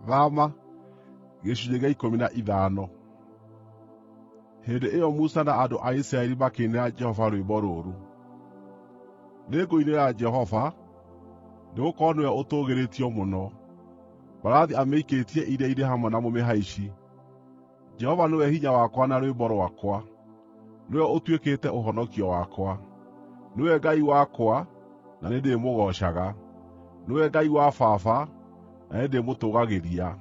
Thaama, gĩcunjĩ gĩa 15. Hĩndĩ ĩyo Musa na andũ a Isiraeli makĩinĩra Jehova rwĩmbo rũrũ: Nĩngũinĩra Jehova, nĩgũkorwo nĩwe ũtũũgĩrĩtio mũno. Mbarathi amĩikĩtie iria-inĩ hamwe na mũmĩhaici. Jehova nĩwe hinya wakwa na rwĩmbo rwakwa, nĩwe ũtuĩkĩte ũhonokio wakwa. Nĩwe Ngai wakwa, na nĩndĩmũgoocaga. Nĩwe Ngai wa baba, na nĩndĩmũtũũgagĩria.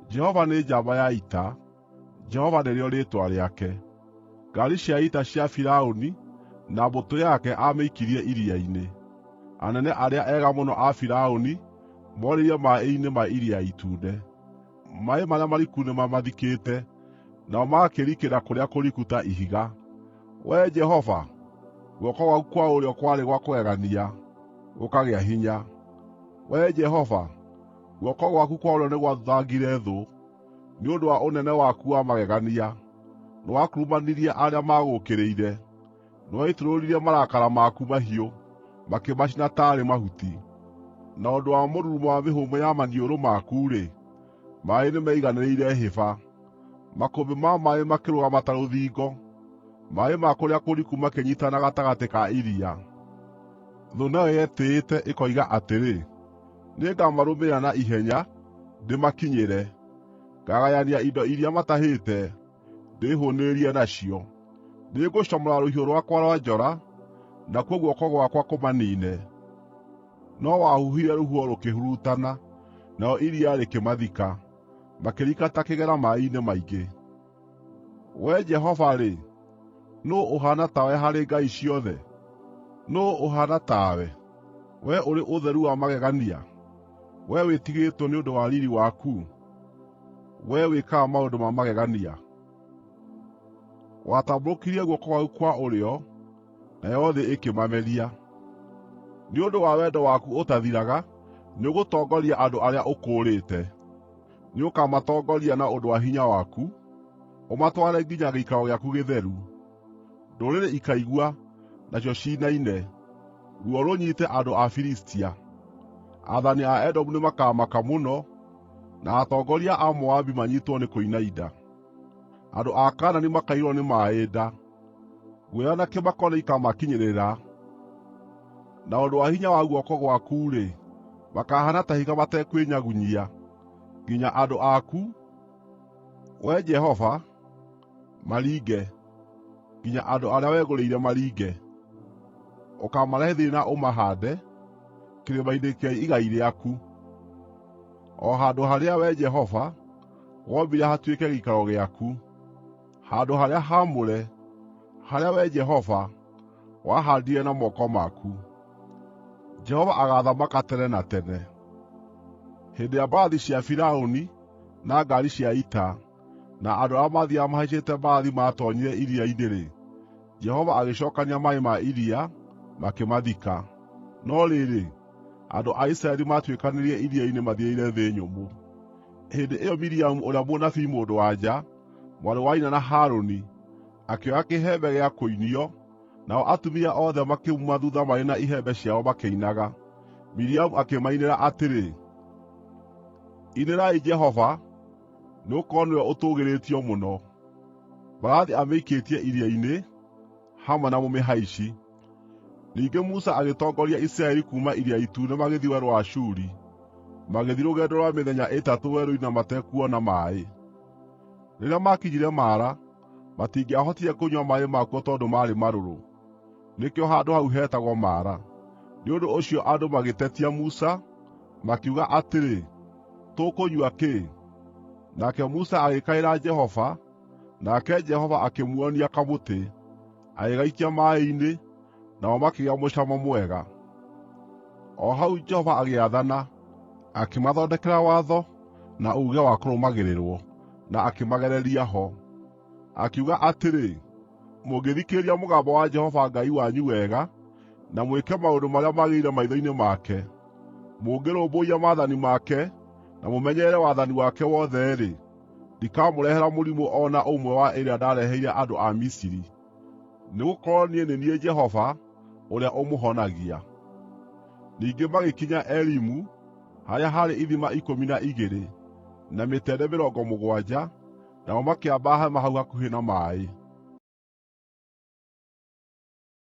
Jehova nĩ njamba ya ita, Jehova nĩrĩo rĩĩtwa rĩake. Ngaari cia ita cia Firaũni na mbũtũ yake aamĩikirie iria-inĩ. Anene arĩa ega mũno a Firaũni morĩire maaĩ-inĩ ma Iria Itune. Maaĩ marĩa mariku nĩmamathikĩte, nao magakĩrikĩra kũrĩa kũriku ta ihiga. Wee Jehova, guoko gwaku kwa ũrĩo kwarĩ gwa kũgegania, gũkagĩa hinya. Wee Jehova, guoko gwaku kwa ũrĩo nĩ gwathuthangire thũ, nĩ ũndũ wa ũnene waku wa magegania. Nĩwakurumanirie arĩa maagũũkĩrĩire, nĩwaitũrũrire marakara maku mahiũ, makĩmacina taarĩ mahuti. Na ũndũ wa mũrurumo wa mĩhũmũ ya maniũrũ maku-rĩ, maaĩ nĩmeiganĩrĩire hĩba. Makũmbĩ ma maaĩ makĩrũgama ta rũthingo, maaĩ ma kũrĩa kũriku makĩnyiitana gatagatĩ ka iria. Thũ nayo yetĩĩte ĩkoiga atĩrĩ, nĩngamarũmĩrĩra na ihenya, ndĩmakinyĩre. Ngagayania indo iria matahĩte, ndĩĩhũũnĩrĩrie nacio. Nĩngũcomora rũhiũ rwakwa rwa njora, nakuo guoko gwakwa kũmaniine. No wahuhire rũhuho rũkĩhurutana, nayo iria rĩkĩmathika, makĩrika ta kĩgera maaĩ-inĩ maingĩ. Wee Jehova-rĩ, nũũ ũhaana tawe harĩ ngai ciothe? Nũũ ũhaana tawe? Wee ũrĩ ũtheru wa magegania, wee wĩtigĩrĩtwo nĩ ũndũ wa riiri waku, wee wĩkaga maũndũ ma magegania. Watambũrũkirie guoko gwaku kwa ũrĩo, nayo thĩ ĩkĩmameria. Nĩ ũndũ wa wendo waku ũtathiraga, nĩũgũtongoria andũ arĩa ũkũũrĩte. Nĩũkamatongoria na ũndũ wa hinya waku, ũmatware nginya gĩikaro gĩaku gĩtheru. Ndũrĩrĩ ikaigua, nacio ciinaine, ruo rũnyiite andũ a Filistia. Aathani a Edomu nĩmakamaka mũno, na atongoria a Moabi manyiitwo nĩ kũinaina. Andũ a Kaanani makaiyũrwo nĩ maaĩ nda, guoya na kĩmako nĩikamakinyĩrĩra. Na ũndũ wa hinya wa guoko gwaku-rĩ, makahaana ta ihiga matekwĩnyagunyia, nginya andũ aku, Wee Jehova, maringe, nginya andũ arĩa wegũrĩire maringe. Ũkaamarehe thĩinĩ na ũmahaande kĩrĩma-inĩ kĩa igai rĩaku, o handũ harĩa Wee Jehova wombire hatuĩke gĩikaro gĩaku, handũ harĩa haamũre, harĩa Wee Jehova wahaandire na moko maku. Jehova agaathamaka tene na tene. Hĩndĩ ĩrĩa mbarathi cia Firaũni na ngaari cia ita na andũ arĩa maathiaga mahaicĩte mbarathi maatoonyire iria-inĩ-rĩ, Jehova agĩcookania maaĩ ma iria, makĩmathika. No rĩrĩ, andũ a Isiraeli maatuĩkanirie iria-inĩ mathiĩrĩire thĩ nyũmũ. Hĩndĩ ĩyo Miriamu ũrĩa mũnabii mũndũ-wa-nja, mwarĩ wa nyina na Harũni, akĩoya kĩhembe gĩa kũinio, nao atumia othe makĩmuuma thuutha marĩ na ihembe ciao makĩinaga. Miriamu akĩmainĩra atĩrĩ, inĩrai Jehova, nĩgũkorwo nĩwe ũtũũgĩrĩtio mũno. Mbarathi amĩikĩtie iria-inĩ, hamwe na mũmĩhaici. Ningĩ Musa agĩtongoria Isiraeli kuuma Iria Itune magĩthiĩ werũ wa Shuri, magĩthiĩ rũgendo rwa mĩthenya ĩtatũ werũ-inĩ na matekuona maaĩ. Rĩrĩa maakinyire Mara, matingĩahotire kũnyua maaĩ makuo tondũ maarĩ marũrũ. Nĩkĩo handũ hau hetagwo Mara. Nĩ ũndũ ũcio andũ magĩtetia Musa, makiuga atĩrĩ, tũkũnyua kĩ? Nake Musa agĩkaĩra Jehova, nake Jehova akĩmuonia kamũtĩ, agĩgaikia maaĩ-inĩ, nao makĩgĩa mũcamo mwega. O hau Jehova agĩathana, akĩmathondekera watho na uuge wa kũrũmagĩrĩrwo, na akĩmagereria ho. Akiuga atĩrĩ, mũngĩthikĩrĩria mũgambo wa Jehova Ngai wanyu wega, na mwĩke maũndũ marĩa magĩrĩire maitho-inĩ make, mũngĩrũmbũiya maathani make, na mũmenyerere wathani wake wothe-rĩ, ndikamũrehera mũrimũ o na ũmwe wa ĩrĩa ndareheire andũ a Misiri. Nĩgũkorwo niĩ nĩ niĩ Jehova, ũrĩa ũmũhonagia. Ningĩ magĩkinya Elimu, harĩa haarĩ ithima 12, na mĩtende 70, nao makĩamba hema hau hakuhĩ na maaĩ.